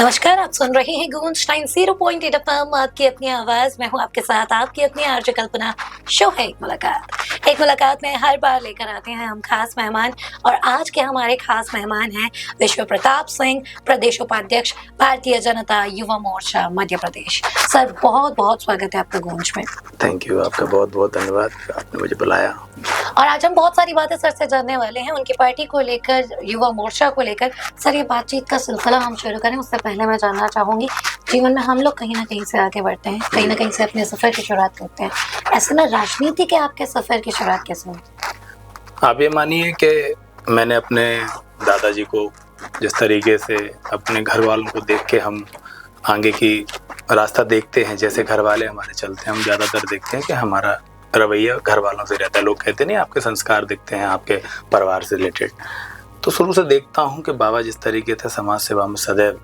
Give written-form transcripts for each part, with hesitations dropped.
नमस्कार, आप सुन रहे हैं गूंज टाइम 0.8 एफएम, आपकी अपनी आवाज। मैं हूं आपके साथ, आपकी अपनी आरजे कल्पना। शो है एक मुलाकात में हर बार लेकर आते हैं हम खास मेहमान। और आज के हमारे खास मेहमान हैं विश्व प्रताप सिंह, प्रदेश उपाध्यक्ष, भारतीय जनता युवा मोर्चा मध्य प्रदेश। सर, बहुत बहुत स्वागत है आपका गूंज में। थैंक यू, आपका बहुत बहुत धन्यवाद, आपने मुझे बुलाया। और आज हम बहुत सारी बातें सर से जानने वाले हैं, उनकी पार्टी को लेकर, युवा मोर्चा को लेकर। सर, ये बातचीत का सिलसिला हम शुरू करें उससे पहले मैं जानना चाहूंगी, जीवन में हम लोग कहीं ना कहीं से आगे बढ़ते हैं, कहीं ना कहीं से अपने सफर की शुरुआत करते हैं। ऐसे में राजनीति के आपके सफर की शुरुआत कैसे हुई? आप ये मानिए कि मैंने अपने दादाजी को जिस तरीके से अपने घर वालों को देख के हम आगे की रास्ता देखते हैं, जैसे घर वाले हमारे चलते हैं, हम ज़्यादातर देखते हैं कि हमारा रवैया घर वालों से रहता है। लोग कहते नहीं, आपके संस्कार दिखते हैं आपके परिवार से रिलेटेड। तो शुरू से देखता हूँ कि बाबा जिस तरीके से समाज सेवा में सदैव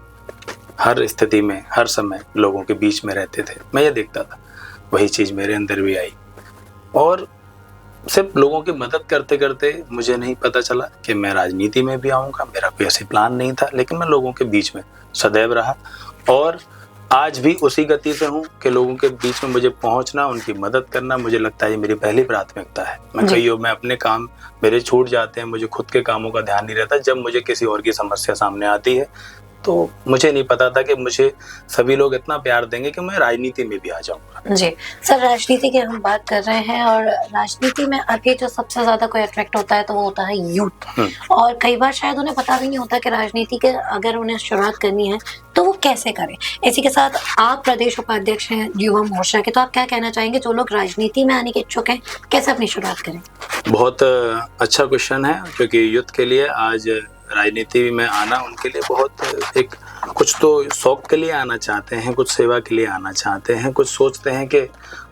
हर स्थिति में हर समय लोगों के बीच में रहते थे, मैं ये देखता था, वही चीज़ मेरे अंदर भी आई। और सिर्फ लोगों की मदद करते करते मुझे नहीं पता चला कि मैं राजनीति में भी आऊँगा, मेरा कोई ऐसे प्लान नहीं था, लेकिन मैं लोगों के बीच में सदैव रहा और आज भी उसी गति से हूँ कि लोगों के बीच में मुझे पहुँचना, उनकी मदद करना, मुझे लगता है ये मेरी पहली प्राथमिकता है। मैं अपने काम मेरे छूट जाते हैं, मुझे खुद के कामों का ध्यान नहीं रहता। जब मुझे किसी और की समस्या सामने आती है तो मुझे नहीं पता था कि मुझे सभी लोग इतना प्यार देंगे कि मैं राजनीति में भी आ जाऊंगा। जी सर, राजनीति की हम बात कर रहे हैं और राजनीति में अभी जो सबसे ज्यादा कोई अट्रैक्ट होता है तो वो होता है यूथ। और कई बार शायद उन्हें पता भी नहीं होता कि राजनीति के अगर उन्हें शुरुआत करनी है तो वो कैसे करें। इसी के साथ आप प्रदेश उपाध्यक्ष हैं युवा मोर्चा के, तो आप क्या कहना चाहेंगे जो लोग राजनीति में आने के इच्छुक हैं, कैसे अपनी शुरुआत करें? बहुत अच्छा क्वेश्चन है, क्योंकि यूथ के लिए आज राजनीति में आना उनके लिए बहुत एक कुछ तो शौक के लिए आना चाहते हैं, कुछ सेवा के लिए आना चाहते हैं, कुछ सोचते हैं कि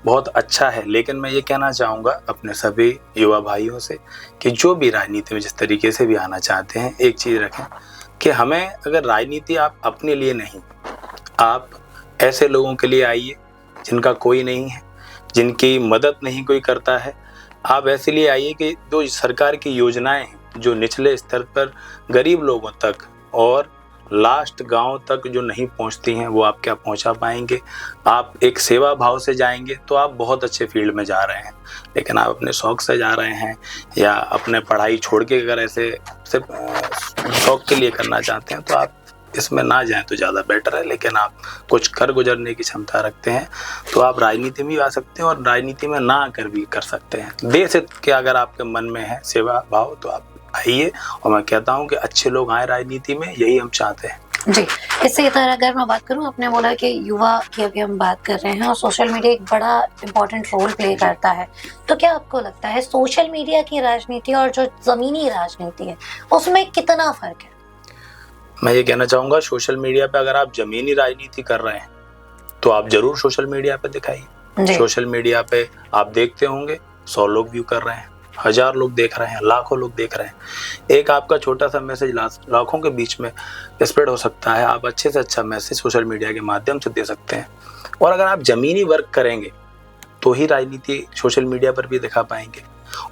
बहुत अच्छा है। लेकिन मैं ये कहना चाहूँगा अपने सभी युवा भाइयों से कि जो भी राजनीति में जिस तरीके से भी आना चाहते हैं, एक चीज़ रखें कि हमें अगर राजनीति आप अपने लिए नहीं, आप ऐसे लोगों के लिए आइए जिनका कोई नहीं है, जिनकी मदद नहीं कोई करता है। आप ऐसे लिए आइए कि जो सरकार की योजनाएं हैं, जो निचले स्तर पर गरीब लोगों तक और लास्ट गांव तक जो नहीं पहुंचती हैं, वो आप क्या पहुंचा पाएंगे। आप एक सेवा भाव से जाएंगे तो आप बहुत अच्छे फील्ड में जा रहे हैं। लेकिन आप अपने शौक से जा रहे हैं या अपने पढ़ाई छोड़ के अगर ऐसे सिर्फ शौक के लिए करना चाहते हैं तो आप इसमें ना जाएं तो ज़्यादा बेटर है। लेकिन आप कुछ कर गुजरने की क्षमता रखते हैं तो आप राजनीति में भी आ सकते हैं और राजनीति में ना आकर भी कर सकते हैं। देश हित के अगर आपके मन में है सेवा भाव तो आप आइए, और मैं कहता हूं कि अच्छे लोग आए राजनीति में, यही हम चाहते हैं। जी, इससे तरह अगर मैं बात करूं, आपने बोला कि युवा की अभी हम बात कर रहे हैं और सोशल मीडिया एक बड़ा इम्पोर्टेंट रोल प्ले करता है, तो क्या आपको लगता है सोशल मीडिया की राजनीति और जो जमीनी राजनीति है उसमें कितना फर्क है? मैं ये कहना चाहूंगा, सोशल मीडिया पे अगर आप जमीनी राजनीति कर रहे हैं तो आप जरूर सोशल मीडिया पे दिखाइए। सोशल मीडिया पे आप देखते होंगे 100 लोग व्यू कर रहे हैं, 1000 लोग देख रहे हैं, लाखों लोग देख रहे हैं। एक आपका छोटा सा मैसेज लाखों के बीच में स्प्रेड हो सकता है। आप अच्छे से अच्छा मैसेज सोशल मीडिया के माध्यम से दे सकते हैं। और अगर आप जमीनी वर्क करेंगे तो ही राजनीति सोशल मीडिया पर भी दिखा पाएंगे।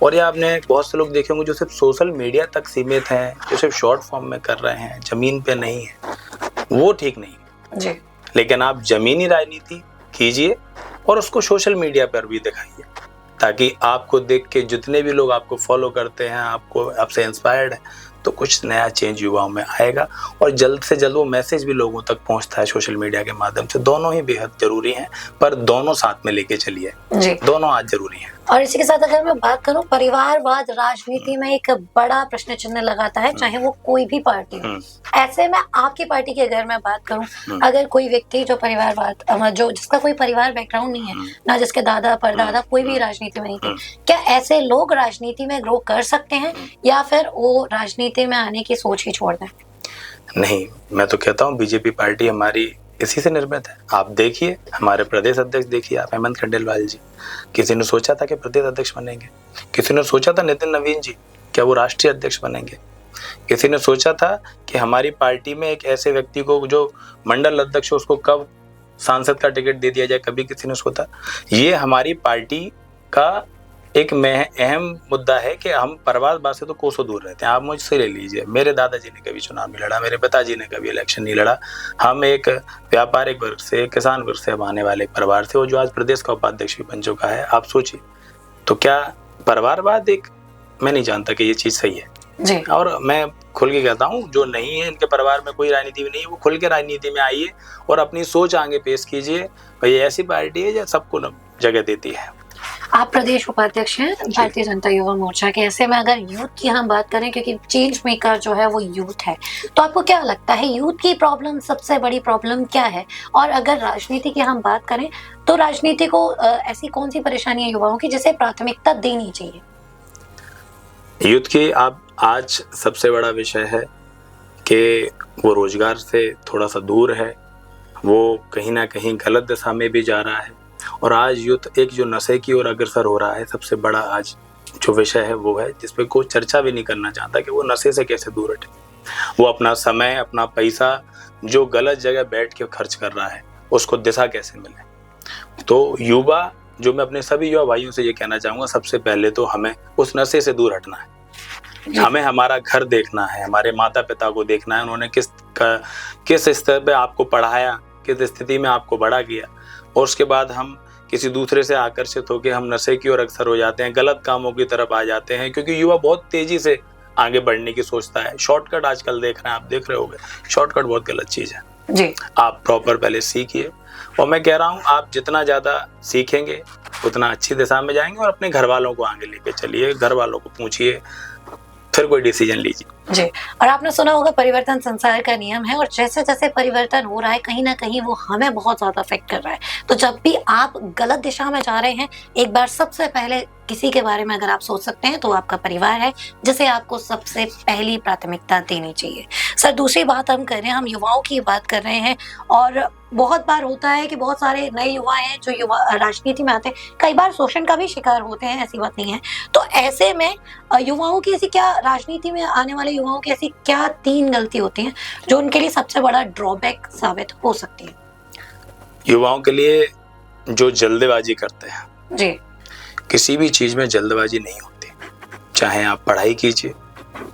और ये आपने बहुत से लोग देखे होंगे जो सिर्फ सोशल मीडिया तक सीमित हैं, जो सिर्फ शॉर्ट फॉर्म में कर रहे हैं, जमीन पे नहीं है, वो ठीक नहीं जी। लेकिन आप जमीनी राजनीति कीजिए और उसको सोशल मीडिया पर भी दिखाइए, ताकि आपको देख के जितने भी लोग आपको फॉलो करते हैं, आपसे इंस्पायर्ड है, तो कुछ नया चेंज युवाओं में आएगा। और जल्द से जल्द वो मैसेज भी लोगों तक पहुंचता है सोशल मीडिया के माध्यम से। दोनों ही बेहद जरूरी हैं, पर दोनों साथ में लेके चलिए, दोनों आज जरूरी हैं। और इसी के साथ अगर मैं बात करूं, परिवारवाद राजनीति में एक बड़ा प्रश्न चिन्ह लगाता है, चाहे वो कोई भी पार्टी हो। ऐसे में आपकी पार्टी की अगर मैं बात करूं, अगर कोई व्यक्ति जो परिवारवाद, जो जिसका कोई परिवार बैकग्राउंड नहीं है, ना जिसके दादा परदादा कोई भी राजनीति में नहीं थे, क्या ऐसे लोग राजनीति में ग्रो कर सकते हैं या फिर वो राजनीति में आने की सोच ही छोड़ दें? नहीं, मैं तो कहता हूँ बीजेपी पार्टी हमारी इसी से निर्मित है। आप देखिए, हमारे प्रदेश अध्यक्ष देखिए आप, हेमंत खंडेलवाल जी। किसी ने सोचा था कि प्रदेश अध्यक्ष बनेंगे? किसी ने सोचा था नितिन नवीन जी क्या वो राष्ट्रीय अध्यक्ष बनेंगे? किसी ने सोचा था कि हमारी पार्टी में एक ऐसे व्यक्ति को जो मंडल अध्यक्ष हो उसको कब सांसद का टिकट दे दिया जाए? कभी किसी ने सोचा? ये हमारी पार्टी का एक अहम मुद्दा है कि हम परिवारवाद से तो कोसों दूर रहते हैं। आप मुझसे ले लीजिए, मेरे दादाजी ने कभी चुनाव नहीं लड़ा, मेरे पिताजी ने कभी इलेक्शन नहीं लड़ा। हम एक व्यापारिक वर्ग से, किसान वर्ग से आने वाले परिवार से, वो जो आज प्रदेश का उपाध्यक्ष भी बन चुका है। आप सोचिए, तो क्या परिवारवाद एक, मैं नहीं जानता कि ये चीज़ सही है जी। और मैं खुल के कहता हूँ, जो नहीं है इनके परिवार में कोई राजनीति में नहीं है, वो खुल के राजनीति में आइए और अपनी सोच आगे पेश कीजिए। भाई ऐसी पार्टी है जो सबको जगह देती है। आप प्रदेश उपाध्यक्ष हैं भारतीय जनता युवा मोर्चा के। ऐसे में अगर यूथ की हम बात करें, क्योंकि चेंज मेकर जो है वो यूथ है, तो आपको क्या लगता है यूथ की प्रॉब्लम, सबसे बड़ी प्रॉब्लम क्या है? और अगर राजनीति की हम बात करें तो राजनीति को ऐसी कौन सी परेशानियां युवाओं की जिसे प्राथमिकता देनी चाहिए? यूथ की आप आज सबसे बड़ा विषय है कि वो रोजगार से थोड़ा सा दूर है, वो कहीं ना कहीं गलत दिशा में भी जा रहा है। और आज यूथ एक जो नशे की ओर अग्रसर हो रहा है, सबसे बड़ा आज जो विषय है वो है जिसपे कोई चर्चा भी नहीं करना चाहता कि वो नशे से कैसे दूर हटे। वो अपना समय, अपना पैसा जो गलत जगह बैठ के खर्च कर रहा है, उसको दिशा कैसे मिले। तो युवा, जो मैं अपने सभी युवा भाइयों से ये कहना चाहूँगा, सबसे पहले तो हमें उस नशे से दूर हटना है। हमें हमारा घर देखना है, हमारे माता पिता को देखना है, उन्होंने किस स्तर पे आपको पढ़ाया, किस स्थिति में आपको बड़ा किया। और उसके बाद हम किसी दूसरे से आकर्षित होकर हम नशे की ओर अक्सर हो जाते हैं, गलत कामों की तरफ आ जाते हैं, क्योंकि युवा बहुत तेजी से आगे बढ़ने की सोचता है। शॉर्टकट आजकल देख रहे हैं, आप देख रहे होंगे, शॉर्टकट बहुत गलत चीज है जी। आप प्रॉपर पहले सीखिए, और मैं कह रहा हूँ आप जितना ज्यादा सीखेंगे उतना अच्छी दिशा में जाएंगे। और अपने घर वालों को आगे लेके चलिए, घर वालों को पूछिए, फिर कोई डिसीजन लीजिए जी। और आपने सुना होगा परिवर्तन संसार का नियम है, और जैसे जैसे परिवर्तन हो रहा है कहीं ना कहीं वो हमें बहुत ज्यादा अफेक्ट कर रहा है। तो जब भी आप गलत दिशा में जा रहे हैं, एक बार सबसे पहले किसी के बारे में अगर आप सोच सकते हैं तो आपका परिवार है, जिसे आपको सबसे पहली प्राथमिकता देनी चाहिए। सर, दूसरी बात हम कर रहे हैं, हम युवाओं की बात कर रहे हैं, और बहुत बार होता है कि बहुत सारे नए युवा हैं जो युवा राजनीति में आते हैं, कई बार शोषण का भी शिकार होते हैं, ऐसी बात नहीं है। तो ऐसे में युवाओं की ऐसी क्या, राजनीति में आने वाले युवाओं की ऐसी क्या 3 गलती होती हैं जो उनके लिए सबसे बड़ा ड्रॉबैक साबित हो सकती है? युवाओं के लिए जो जल्दबाजी करते हैं जी। किसी भी चीज में जल्दबाजी नहीं होती। चाहे आप पढ़ाई कीजिए,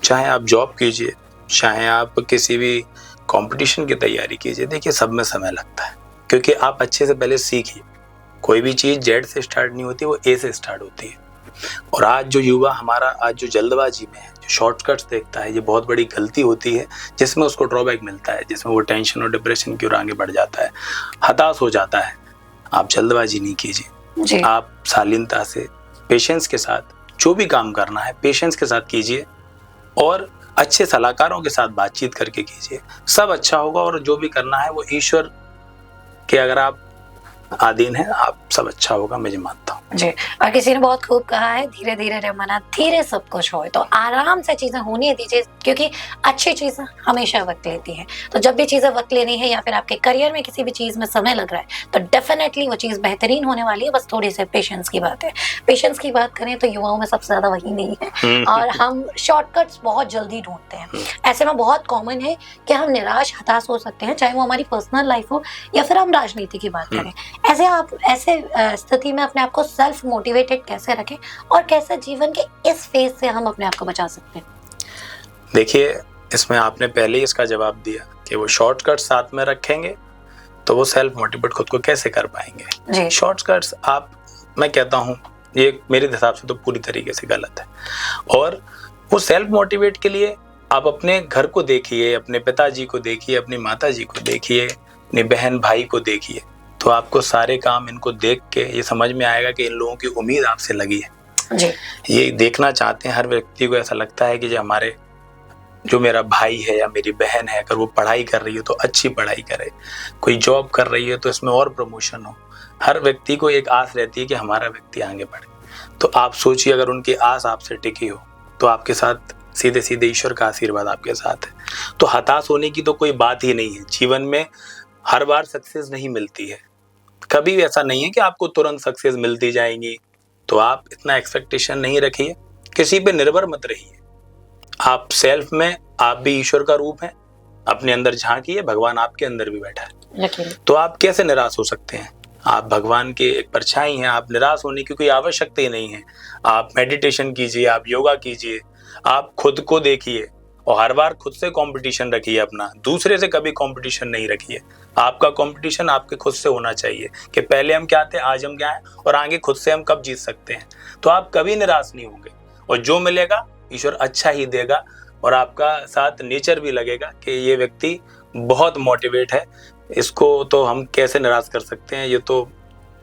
चाहे आप जॉब कीजिए, चाहे आप किसी भी कंपटीशन की तैयारी कीजिए, देखिए सब में समय लगता है, क्योंकि आप अच्छे से पहले सीखिए। कोई भी चीज जेड से स्टार्ट नहीं होती, वो ए से स्टार्ट होती है। और आज जो युवा हमारा, आज जो जल्दबाजी में है, जो शॉर्टकट्स देखता है, ये बहुत बड़ी गलती होती है, जिसमें उसको ड्रॉबैक मिलता है, जिसमें वो टेंशन और डिप्रेशन की ओर आगे बढ़ जाता है, हताश हो जाता है। आप जल्दबाजी नहीं कीजिए, आप शालीनता से, पेशेंस के साथ जो भी काम करना है पेशेंस के साथ कीजिए, और अच्छे सलाहकारों के साथ बातचीत करके कीजिए, सब अच्छा होगा। और जो भी करना है वो ईश्वर के अगर आप अधीन है, आप सब अच्छा होगा, मैं मानता हूँ जी। और किसी ने बहुत खूब कहा है, धीरे धीरे रे मना, धीरे सब कुछ हो। तो आराम से चीजें होने दीजिए, क्योंकि अच्छी चीजें हमेशा वक्त लेती हैं। तो जब भी चीजें वक्त लेनी है, या फिर आपके करियर में किसी भी चीज में समय लग रहा है, तो डेफिनेटली वो चीज बेहतरीन होने वाली है। बस थोड़ी सी पेशेंस की बात है। पेशेंस की बात करें तो युवाओं में सबसे ज्यादा वही नहीं है, और हम शॉर्टकट्स बहुत जल्दी ढूंढते हैं। ऐसे में बहुत कॉमन है कि हम निराश, हताश हो सकते हैं, चाहे वो हमारी पर्सनल लाइफ हो या फिर हम राजनीति की बात करें। ऐसे स्थिति में अपने आप को सेल्फ मोटिवेटेड कैसे रखें, और कैसे जीवन के इस फेज से हम अपने आप को बचा सकते हैं? देखिए, इसमें आपने पहले ही इसका जवाब दिया कि वो शॉर्टकट साथ में रखेंगे तो वो सेल्फ मोटिवेट खुद को कैसे कर पाएंगे। शॉर्टकट्स आप, मैं कहता हूँ ये मेरे हिसाब से तो पूरी तरीके से गलत है। और वो सेल्फ मोटिवेट के लिए आप अपने घर को देखिए, अपने पिताजी को देखिए, अपनी माताजी को देखिए, अपनी बहन भाई को देखिए, तो आपको सारे काम इनको देख के ये समझ में आएगा कि इन लोगों की उम्मीद आपसे लगी है जी। ये देखना चाहते हैं। हर व्यक्ति को ऐसा लगता है कि जो मेरा भाई है या मेरी बहन है, अगर वो पढ़ाई कर रही है तो अच्छी पढ़ाई करे, कोई जॉब कर रही है तो इसमें और प्रमोशन हो। हर व्यक्ति को एक आस रहती है कि हमारा व्यक्ति आगे बढ़े। तो आप सोचिए, अगर उनकी आस आपसे टिकी हो तो आपके साथ सीधे सीधे ईश्वर का आशीर्वाद आपके साथ है। तो हताश होने की तो कोई बात ही नहीं है। जीवन में हर बार सक्सेस नहीं मिलती है, कभी भी ऐसा नहीं है कि आपको तुरंत सक्सेस मिलती जाएंगी। तो आप इतना एक्सपेक्टेशन नहीं रखिए, किसी पे निर्भर मत रहिए। आप सेल्फ में, आप भी ईश्वर का रूप है, अपने अंदर झांकिए, भगवान आपके अंदर भी बैठा है। तो आप कैसे निराश हो सकते हैं? आप भगवान के एक परछाई हैं, आप निराश होने की कोई आवश्यकता ही नहीं है। आप मेडिटेशन कीजिए, आप योगा कीजिए, आप खुद को देखिए और हर बार खुद से कंपटीशन रखिए अपना, दूसरे से कभी कंपटीशन नहीं रखिए। आपका कंपटीशन आपके खुद से होना चाहिए कि पहले हम क्या थे, आज हम क्या हैं और आगे खुद से हम कब जीत सकते हैं। तो आप कभी निराश नहीं होंगे और जो मिलेगा ईश्वर अच्छा ही देगा और आपका साथ नेचर भी लगेगा कि ये व्यक्ति बहुत मोटिवेट है, इसको तो हम कैसे निराश कर सकते हैं, ये तो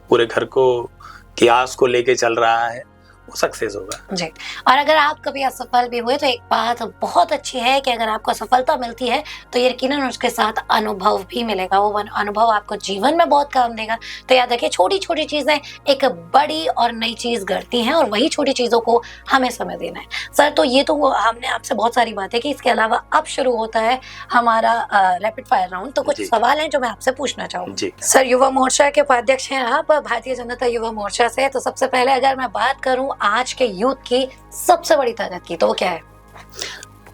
पूरे घर को की आस को लेके चल रहा है, वो सक्सेस होगा। जी। और अगर आप कभी असफल भी हुए तो एक बात बहुत अच्छी है कि अगर आपको सफलता मिलती है तो यकीनन उसके साथ अनुभव भी मिलेगा, वो अनुभव आपको जीवन में बहुत काम देगा। तो याद रखिए, छोटी छोटी चीजें एक बड़ी और नई चीज गढ़ती हैं और वही छोटी चीजों को हमें समय देना है। सर, तो ये तो हमने आपसे बहुत सारी बातें की, इसके अलावा अब शुरू होता है हमारा रैपिड फायर राउंड। तो कुछ सवाल हैं जो मैं आपसे पूछना चाहूंगी। सर, युवा मोर्चा के उपाध्यक्ष हैं आप, भारतीय जनता युवा मोर्चा से। तो सबसे पहले अगर मैं बात करूं आज के यूथ की सबसे बड़ी ताकत की, तो वो क्या है?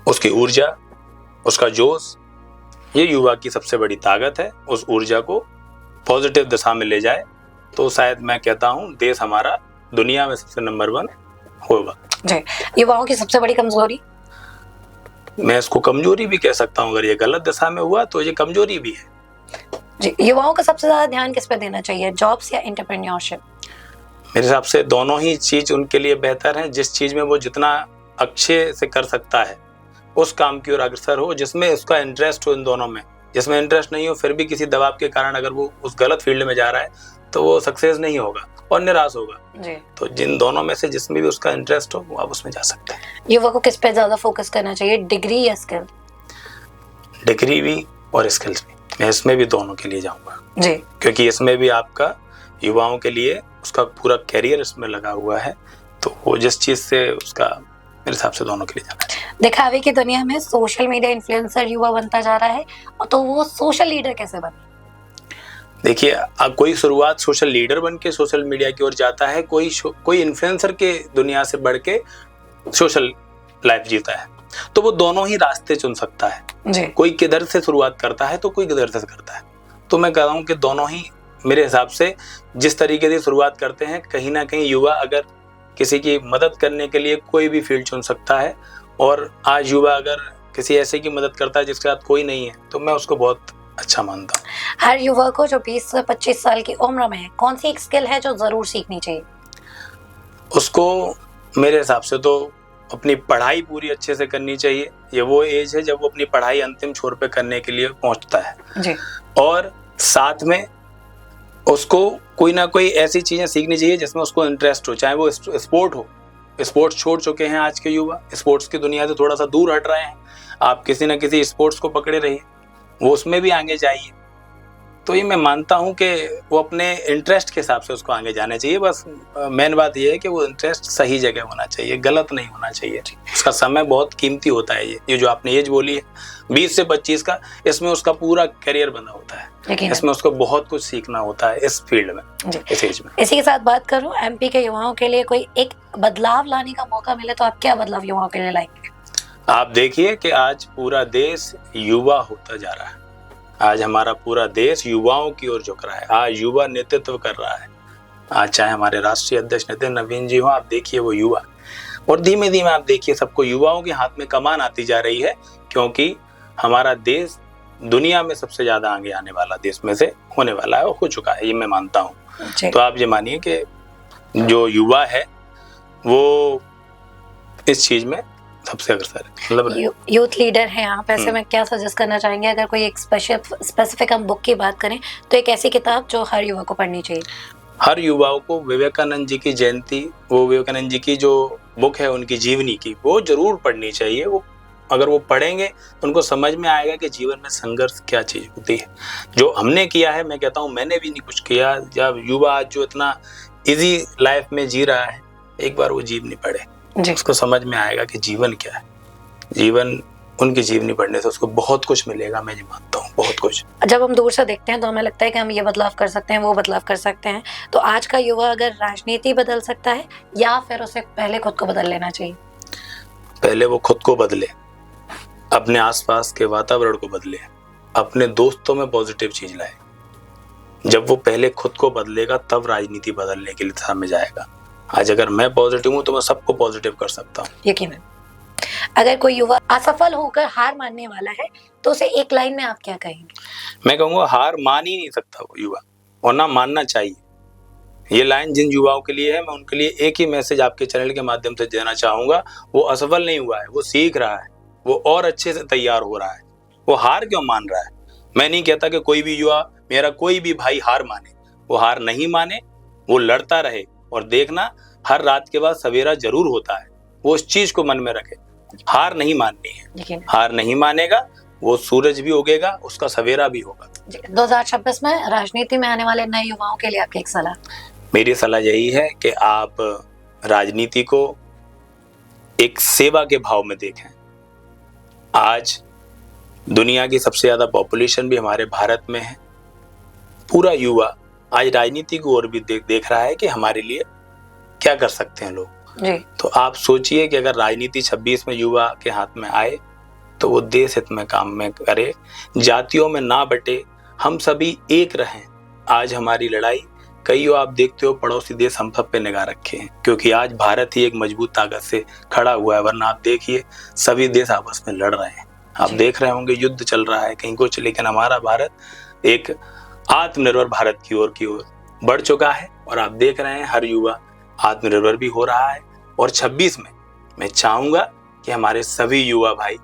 उसकी ऊर्जा, उसका जोश, ये युवा की सबसे बड़ी ताकत है। उस ऊर्जा को पॉजिटिव दिशा में ले जाए तो शायद मैं कहता हूँ देश हमारा दुनिया में सबसे नंबर 1 होगा। जी। युवाओं की सबसे बड़ी कमजोरी? मैं इसको कमजोरी भी कह सकता हूँ, अगर ये गलत दिशा में हुआ तो ये कमजोरी भी है। जी। युवाओं का सबसे ज्यादा ध्यान किस पे देना चाहिए, जॉब्स या एंटरप्रेन्योरशिप? मेरे हिसाब से दोनों ही चीज उनके लिए बेहतर है। जिस चीज में वो जितना अच्छे से कर सकता है उस काम की ओर अग्रसर हो, जिसमें उसका इंटरेस्ट हो इन दोनों में। जिसमें इंटरेस्ट नहीं हो फिर भी किसी दबाव के कारण अगर वो उस गलत फील्ड में जा रहा है तो वो सक्सेस नहीं होगा और निराश होगा जी। तो जिन दोनों में से जिसमें भी उसका इंटरेस्ट हो वो आप उसमें जा सकते हैं। युवा को किस पे ज्यादा फोकस करना चाहिए, डिग्री या स्किल? डिग्री भी और स्किल्स भी, मैं इसमें भी दोनों के लिए जाऊंगा जी, क्योंकि इसमें भी आपका युवाओं के लिए उसका पूरा कैरियर इसमें लगा हुआ है। तो वो जिस चीज से उसका मेरे हिसाब से दोनों के लिए जाना चाहिए। दिखावे की दुनिया में सोशल मीडिया इन्फ्लुएंसर युवा बनता जा रहा है, तो वो सोशल लीडर कैसे बने? देखिए, अब कोई शुरुआत सोशल लीडर बन के सोशल मीडिया की ओर जाता है, कोई इन्फ्लुएंसर के दुनिया से बढ़ के सोशल लाइफ जीता है। तो वो दोनों ही रास्ते चुन सकता है जी। कोई किधर से शुरुआत करता है तो कोई किधर से करता है। तो मैं कह रहा हूँ कि दोनों ही मेरे हिसाब से जिस तरीके से शुरुआत करते हैं, कहीं ना कहीं युवा अगर किसी की मदद करने के लिए कोई भी फील्ड चुन सकता है। और आज युवा अगर किसी ऐसे की मदद करता है जिसके साथ कोई नहीं है तो मैं उसको बहुत अच्छा मानता हूँ। हर युवा को जो 20 से 25 साल की उम्र में है, कौन सी एक स्किल है जो जरूर सीखनी चाहिए? उसको मेरे हिसाब से तो अपनी पढ़ाई पूरी अच्छे से करनी चाहिए। ये वो एज है जब वो अपनी पढ़ाई अंतिम छोर पे करने के लिए पहुंचता है जी। और साथ में उसको कोई ना कोई ऐसी चीजें सीखनी चाहिए जिसमें उसको इंटरेस्ट हो, चाहे वो स्पोर्ट हो। स्पोर्ट्स छोड़ चुके हैं आज के युवा, स्पोर्ट्स की दुनिया से थोड़ा सा दूर हट रहे हैं। आप किसी न किसी स्पोर्ट्स को पकड़े रहिए, वो उसमें भी आगे जाइए। तो ये मैं मानता हूँ कि वो अपने इंटरेस्ट के हिसाब से उसको आगे जाना चाहिए। बस मेन बात ये है कि वो इंटरेस्ट सही जगह होना चाहिए, गलत नहीं होना चाहिए। उसका समय बहुत कीमती होता है। ये जो आपने एज बोली है 20 से 25 का, इसमें उसका पूरा करियर बना होता है। इसमें उसको बहुत कुछ सीखना होता है इस फील्ड में, इस एज में। इसी के साथ बात करूँ, एमपी के युवाओं के लिए कोई एक बदलाव लाने का मौका मिले तो आप क्या बदलाव युवाओं के लिए लाएंगे? आप देखिए कि आज पूरा देश युवा होता जा रहा है। आज हमारा पूरा देश युवाओं की ओर झुक रहा है। आज युवा नेतृत्व कर रहा है। आज चाहे हमारे राष्ट्रीय अध्यक्ष नितिन नवीन जी हो, आप देखिए वो युवा, और धीमे धीमे आप देखिए सबको युवाओं के हाथ में कमान आती जा रही है, क्योंकि हमारा देश दुनिया में सबसे ज्यादा आगे आने वाला देश में से होने वाला है और हो चुका है, ये मैं मानता हूँ। तो आप ये मानिए कि जो युवा है वो इस चीज में सबसे अग्रसर है। मतलब यूथ लीडर हैं आप, ऐसे में क्या सजेस्ट करना चाहेंगे? अगर कोई एक स्पेसिफिक हम बुक की बात करें तो एक ऐसी किताब जो हर युवा को पढ़नी चाहिए। हर युवाओं को विवेकानंद जी की जयंती, वो विवेकानंद जी की जो बुक है उनकी जीवनी की, वो जरूर पढ़नी चाहिए। वो अगर वो पढ़ेंगे तो उनको समझ में आएगा कि जीवन में संघर्ष क्या चीज होती है। जो हमने किया है, मैं कहता हूँ मैंने भी नहीं कुछ किया। जब युवा आज जो इतना इजी लाइफ में जी रहा है, एक बार वो जीवनी पढ़े, उसको समझ में आएगा कि जीवन क्या है। जीवन उनकी जीवनी पढ़ने से उसको बहुत कुछ मिलेगा, मैं ये मानता हूँ, बहुत कुछ। जब हम दूर से देखते हैं तो हमें लगता है कि हम ये बदलाव कर सकते हैं, वो बदलाव कर सकते हैं। तो आज का युवा अगर राजनीति बदल सकता है या फिर उसे पहले खुद को बदल लेना चाहिए? पहले वो खुद को बदले, अपने आसपास के वातावरण को बदले, अपने दोस्तों में पॉजिटिव चीज लाए, जब वो पहले खुद को बदलेगा तब राजनीति बदलने की दिशा में जाएगा। आज अगर मैं पॉजिटिव हूँ तो मैं सबको पॉजिटिव कर सकता हूँ। यकीनन। अगर कोई युवा असफल होकर हार मानने वाला है तो उसे एक लाइन में आप क्या कहेंगे? मैं कहूँगा हार मान ही नहीं सकता वो युवा, और ना मानना चाहिए। ये लाइन जिन युवाओं के लिए है, मैं उनके लिए एक ही मैसेज आपके चैनल के माध्यम से देना चाहूँगा। वो असफल नहीं हुआ है, वो सीख रहा है, वो और अच्छे से तैयार हो रहा है। वो हार क्यों मान रहा है? मैं नहीं कहता कि कोई भी युवा, मेरा कोई भी भाई हार माने। वो हार नहीं माने, वो लड़ता रहे, और देखना हर रात के बाद सवेरा जरूर होता है। वो उस चीज को मन में रखे, हार नहीं माननी है। हार नहीं मानेगा, वो सूरज भी उगेगा, उसका सवेरा भी होगा। 2026 में राजनीति में आने वाले नए युवाओं के लिए आपकी एक सलाह? मेरी सलाह यही है कि आप राजनीति को एक सेवा के भाव में देखें। आज दुनिया की सबसे ज्यादा पॉपुलेशन भी हमारे भारत में है। पूरा युवा आज राजनीति की ओर भी देख रहा है कि हमारे लिए क्या कर सकते हैं लोग जी। तो आप सोचिए कि अगर राजनीति 26 में युवा के हाथ में आए तो वो देश हित में काम में करे, जातियों में ना बटे, हम सभी एक रहें। आज हमारी लड़ाई कई आप देखते हो पड़ोसी देश हम सब पे निगाह रखे हैं, क्योंकि आज भारत ही एक मजबूत ताकत से खड़ा हुआ है। वरना आप देखिए सभी देश आपस में लड़ रहे हैं। आप देख रहे होंगे युद्ध चल रहा है कहीं कुछ, लेकिन हमारा भारत एक आत्मनिर्भर भारत की ओर बढ़ चुका है। और आप देख रहे हैं हर युवा आत्मनिर्भर भी हो रहा है। और 26 में मैं चाहूंगा कि हमारे सभी युवा भाई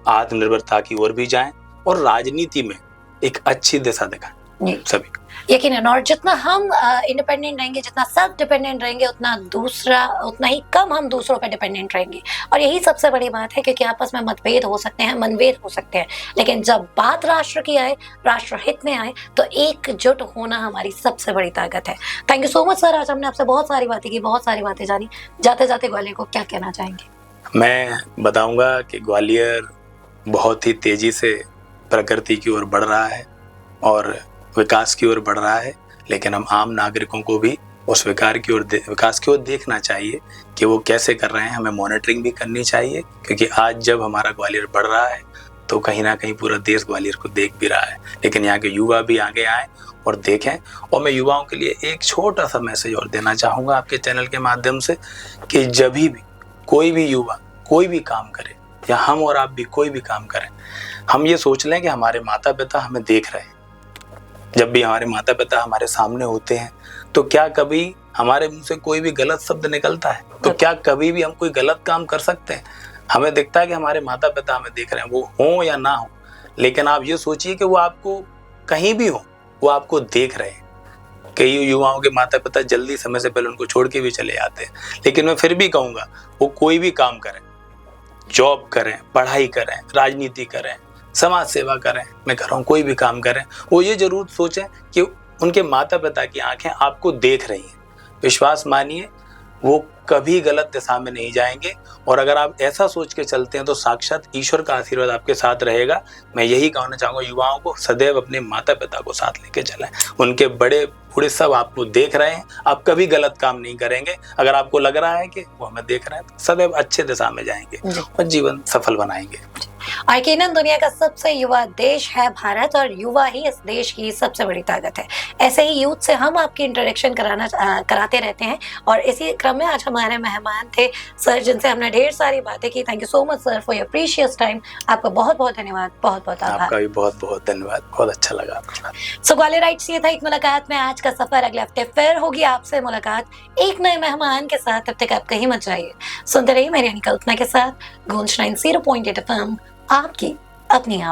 आत्मनिर्भरता की ओर भी जाएं और राजनीति में एक अच्छी दिशा दिखाएं सभी। यकीनन। और जितना हम इंडिपेंडेंट रहेंगे, जितना सेल्फ डिपेंडेंट रहेंगे, उतना ही कम हम दूसरों पर डिपेंडेंट रहेंगे। और यही सबसे बड़ी बात है, क्योंकि आपस में मतभेद हो सकते हैं, मनभेद हो सकते हैं, लेकिन जब बात राष्ट्र की आए, राष्ट्र हित में आए, तो एकजुट होना हमारी सबसे बड़ी ताकत है। Thank you so much sir. आज हमने आपसे बहुत सारी बातें की, बहुत सारी बातें जानी। जाते जाते ग्वालियर को क्या कहना चाहेंगे? मैं बताऊंगा कि ग्वालियर बहुत ही तेजी से प्रकृति की ओर बढ़ रहा है और विकास की ओर बढ़ रहा है, लेकिन हम आम नागरिकों को भी उस विकास की ओर देखना चाहिए कि वो कैसे कर रहे हैं। हमें मॉनिटरिंग भी करनी चाहिए, क्योंकि आज जब हमारा ग्वालियर बढ़ रहा है तो कहीं ना कहीं पूरा देश ग्वालियर को देख भी रहा है। लेकिन यहाँ के युवा भी आगे आए और देखें। और मैं युवाओं के लिए एक छोटा सा मैसेज और देना चाहूँगा आपके चैनल के माध्यम से, कि जब भी कोई भी युवा कोई भी काम करे, या हम और आप भी कोई भी काम करें, हम ये सोच लें कि हमारे माता पिता हमें देख रहे हैं। जब भी हमारे माता पिता हमारे सामने होते हैं तो क्या कभी हमारे मुंह से कोई भी गलत शब्द निकलता है? तो क्या कभी भी हम कोई गलत काम कर सकते हैं? हमें दिखता है कि हमारे माता पिता हमें देख रहे हैं, वो हो या ना हो, लेकिन आप ये सोचिए कि वो आपको कहीं भी हो, वो आपको देख रहे हैं। कई युवाओं के माता पिता जल्दी समय से पहले उनको छोड़ के भी चले जाते हैं, लेकिन मैं फिर भी कहूँगा वो कोई भी काम करें, जॉब करें, पढ़ाई करें, राजनीति करें, समाज सेवा करें, मैं कह रहा हूँ कोई भी काम करें, वो ये जरूर सोचें कि उनके माता पिता की आंखें आपको देख रही हैं। विश्वास मानिए वो कभी गलत दिशा में नहीं जाएंगे। और अगर आप ऐसा सोच के चलते हैं तो साक्षात ईश्वर का आशीर्वाद आपके साथ रहेगा। मैं यही कहना चाहूँगा युवाओं को, सदैव अपने माता पिता को साथ लेके चलें। उनके बड़े बूढ़े सब आपको देख रहे हैं, आप कभी गलत काम नहीं करेंगे। अगर आपको लग रहा है कि वो हमें देख रहे हैं तो सदैव अच्छे दिशा में जाएंगे और जीवन सफल बनाएंगे। यकीनन दुनिया का सबसे युवा देश है भारत, और युवा ही इस देश की सबसे बड़ी ताकत है। ऐसे ही यूथ से हम आपकी इंट्रोडक्शन कराते रहते हैं। और इसी क्रम में आज हमारे मेहमान थे सर, जिनसे हमने ढेर सारी बातें की। Thank you so much sir for your precious time. आपका बहुत बहुत धन्यवाद, बहुत बहुत आभार। आपका भी बहुत बहुत धन्यवाद, बहुत अच्छा लगा। सो ग्वालियराइट्स, ये था एक मुलाकात में आज का सफर। अगले हफ्ते फिर होगी आपसे मुलाकात एक नए मेहमान के साथ। तब तक आप कहीं मत जाइए, सुनते रहिए मेरी कल्पना के साथ गूंज 90.8 FM, आपकी अपनी